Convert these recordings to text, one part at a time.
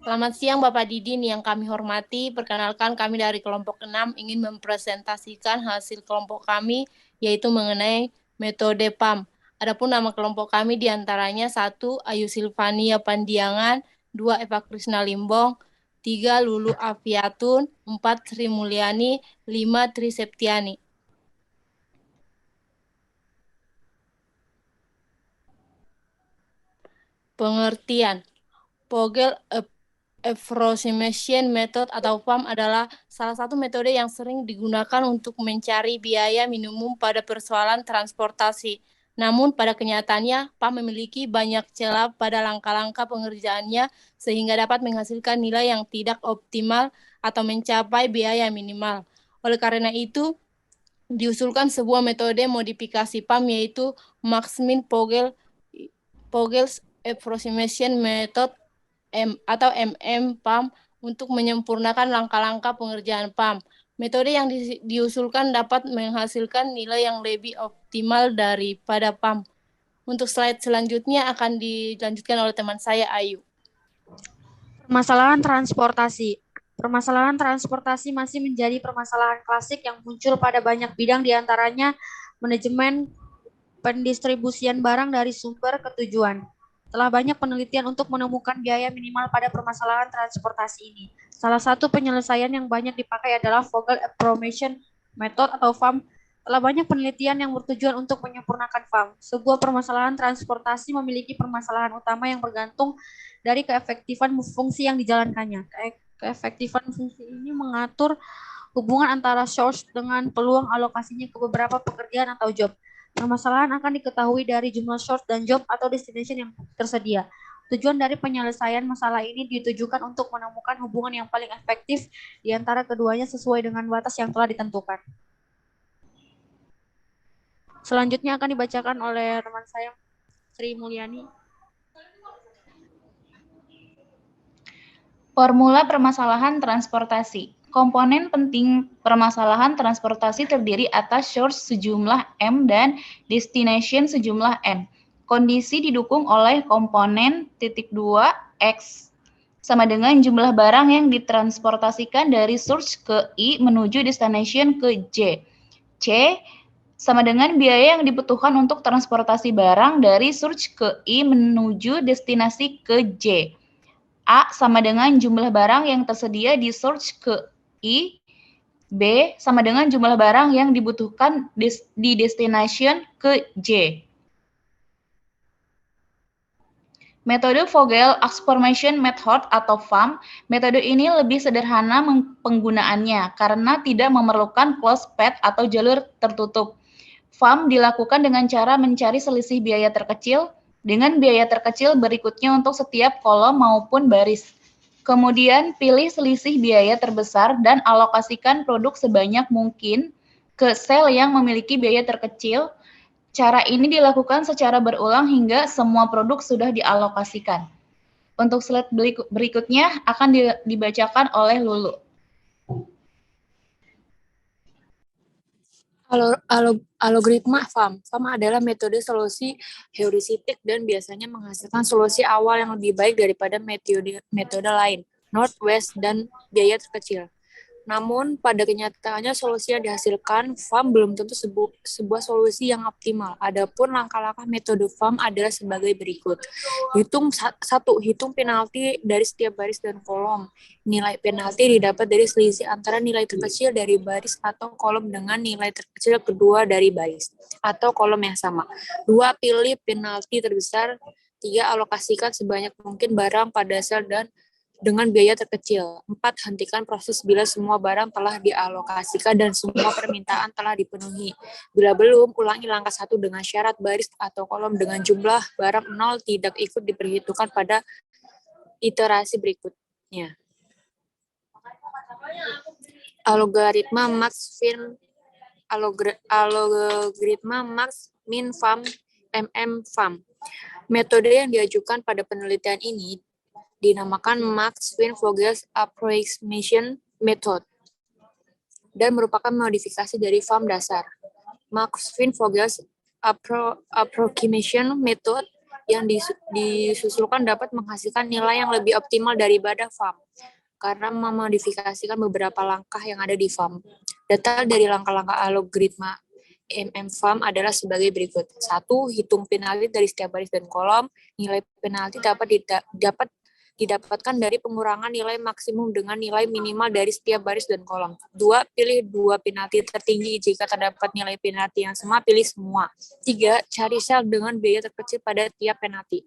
Selamat siang Bapak Didin yang kami hormati. Perkenalkan kami dari kelompok 6 ingin mempresentasikan hasil kelompok kami yaitu mengenai metode PAM. Adapun nama kelompok kami diantaranya 1. Ayu Silvania Pandiangan, 2. Eva Krisna Limbong, 3. Lulu Afiatun, 4. Sri Mulyani, 5. Tri Septiani. Pengertian. Vogel Approximation Method atau PAM adalah salah satu metode yang sering digunakan untuk mencari biaya minimum pada persoalan transportasi. Namun pada kenyataannya, PAM memiliki banyak celah pada langkah-langkah pengerjaannya sehingga dapat menghasilkan nilai yang tidak optimal atau mencapai biaya minimal. Oleh karena itu, diusulkan sebuah metode modifikasi PAM yaitu Maxmin-Vogel's Approximation Method atau PAM untuk menyempurnakan langkah-langkah pengerjaan PAM. Metode yang diusulkan dapat menghasilkan nilai yang lebih optimal daripada PAM. Untuk slide selanjutnya akan dilanjutkan oleh teman saya, Ayu. Permasalahan transportasi. Permasalahan transportasi masih menjadi permasalahan klasik yang muncul pada banyak bidang, diantaranya manajemen pendistribusian barang dari sumber ke tujuan. Telah banyak penelitian untuk menemukan biaya minimal pada permasalahan transportasi ini. Salah satu penyelesaian yang banyak dipakai adalah Vogel Approximation Method atau FAM. Telah banyak penelitian yang bertujuan untuk menyempurnakan FAM. Sebuah permasalahan transportasi memiliki permasalahan utama yang bergantung dari keefektifan fungsi yang dijalankannya. Keefektifan fungsi ini mengatur hubungan antara source dengan peluang alokasinya ke beberapa pekerjaan atau job. Permasalahan akan diketahui dari jumlah source dan job atau destination yang tersedia. Tujuan dari penyelesaian masalah ini ditujukan untuk menemukan hubungan yang paling efektif di antara keduanya sesuai dengan batas yang telah ditentukan. Selanjutnya akan dibacakan oleh teman saya, Sri Mulyani. Formula permasalahan transportasi. Komponen penting permasalahan transportasi terdiri atas source sejumlah M dan destination sejumlah N. Kondisi didukung oleh komponen titik 2 X sama dengan jumlah barang yang ditransportasikan dari source ke I menuju destination ke J. C sama dengan biaya yang dibutuhkan untuk transportasi barang dari source ke I menuju destinasi ke J. A sama dengan jumlah barang yang tersedia di source ke I. B sama dengan jumlah barang yang dibutuhkan di destination ke J. Metode Vogel Approximation Method atau FAM, metode ini lebih sederhana penggunaannya karena tidak memerlukan closed path atau jalur tertutup. FAM dilakukan dengan cara mencari selisih biaya terkecil dengan biaya terkecil berikutnya untuk setiap kolom maupun baris. Kemudian pilih selisih biaya terbesar dan alokasikan produk sebanyak mungkin ke sel yang memiliki biaya terkecil. Cara ini dilakukan secara berulang hingga semua produk sudah dialokasikan. Untuk slide berikutnya akan dibacakan oleh Lulu. Algoritma FAM. FAM adalah metode solusi heuristik dan biasanya menghasilkan solusi awal yang lebih baik daripada metode lain, Northwest, dan biaya terkecil. Namun, pada kenyataannya solusi yang dihasilkan FAM belum tentu sebuah solusi yang optimal. Adapun langkah-langkah metode FAM adalah sebagai berikut. Hitung penalti dari setiap baris dan kolom. Nilai penalti didapat dari selisih antara nilai terkecil dari baris atau kolom dengan nilai terkecil kedua dari baris atau kolom yang sama. 2. Pilih penalti terbesar. 3. Alokasikan sebanyak mungkin barang pada sel dan dengan biaya terkecil. 4. Hentikan proses bila semua barang telah dialokasikan dan semua permintaan telah dipenuhi. Bila belum, ulangi langkah 1 dengan syarat baris atau kolom dengan jumlah barang 0 tidak ikut diperhitungkan pada iterasi berikutnya. Algoritma Max-Min FAM, FAM. Metode yang diajukan pada penelitian ini dinamakan Maxwin-Vogel Approximation Method dan merupakan modifikasi dari FAM dasar. Maxwin-Vogel Approximation Method yang disusulkan dapat menghasilkan nilai yang lebih optimal daripada FAM karena memodifikasikan beberapa langkah yang ada di FAM. Data dari langkah-langkah algoritma FAM adalah sebagai berikut. 1. Hitung penalti dari setiap baris dan kolom. Nilai penalti dapat didapatkan dari pengurangan nilai maksimum dengan nilai minimal dari setiap baris dan kolom. 2. Pilih 2 penalti tertinggi. Jika terdapat nilai penalti yang sama, pilih semua. 3. Cari sel dengan biaya terkecil pada tiap penalti.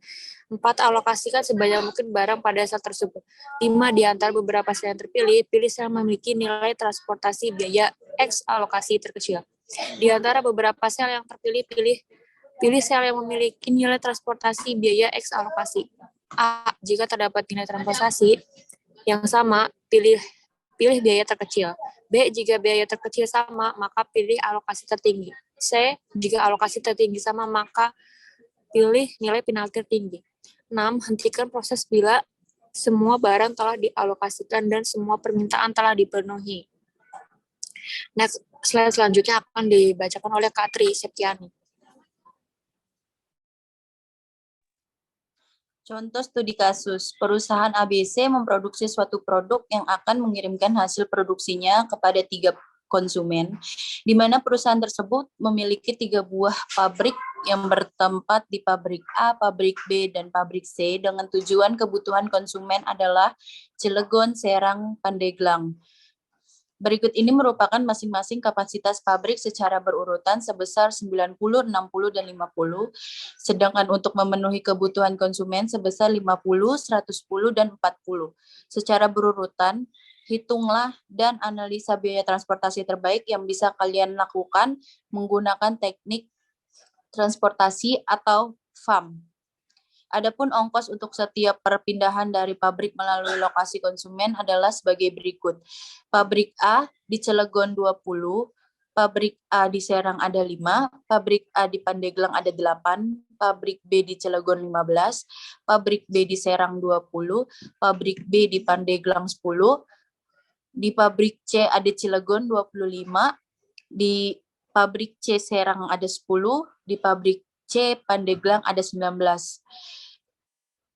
4. Alokasikan sebanyak mungkin barang pada sel tersebut. 5. Di antara beberapa sel yang terpilih, pilih sel memiliki nilai transportasi biaya X alokasi terkecil. Di antara beberapa sel yang terpilih, pilih sel yang memiliki nilai transportasi biaya X alokasi. A. Jika terdapat nilai transportasi yang sama, pilih biaya terkecil. B. Jika biaya terkecil sama, maka pilih alokasi tertinggi. C. Jika alokasi tertinggi sama, maka pilih nilai penalti tertinggi. 6. Hentikan proses bila semua barang telah dialokasikan dan semua permintaan telah dipenuhi. Next, slide selanjutnya akan dibacakan oleh Kak Tri Septiani. Contoh studi kasus, perusahaan ABC memproduksi suatu produk yang akan mengirimkan hasil produksinya kepada 3 konsumen, di mana perusahaan tersebut memiliki 3 buah pabrik yang bertempat di pabrik A, pabrik B, dan pabrik C dengan tujuan kebutuhan konsumen adalah Cilegon, Serang, Pandeglang. Berikut ini merupakan masing-masing kapasitas pabrik secara berurutan sebesar 90, 60, dan 50, sedangkan untuk memenuhi kebutuhan konsumen sebesar 50, 110, dan 40. Secara berurutan, hitunglah dan analisa biaya transportasi terbaik yang bisa kalian lakukan menggunakan teknik transportasi atau FAM. Adapun ongkos untuk setiap perpindahan dari pabrik melalui lokasi konsumen adalah sebagai berikut. Pabrik A di Cilegon 20, pabrik A di Serang ada 5, pabrik A di Pandeglang ada 8, pabrik B di Cilegon 15, pabrik B di Serang 20, pabrik B di Pandeglang 10, di pabrik C ada Cilegon 25, di pabrik C Serang ada 10, di pabrik C Pandeglang ada 19.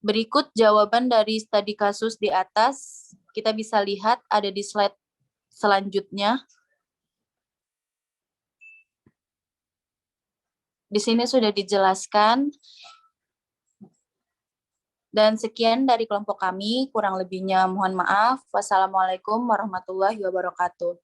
Berikut jawaban dari studi kasus di atas. Kita bisa lihat ada di slide selanjutnya. Di sini sudah dijelaskan. Dan sekian dari kelompok kami, kurang lebihnya mohon maaf. Wassalamualaikum warahmatullahi wabarakatuh.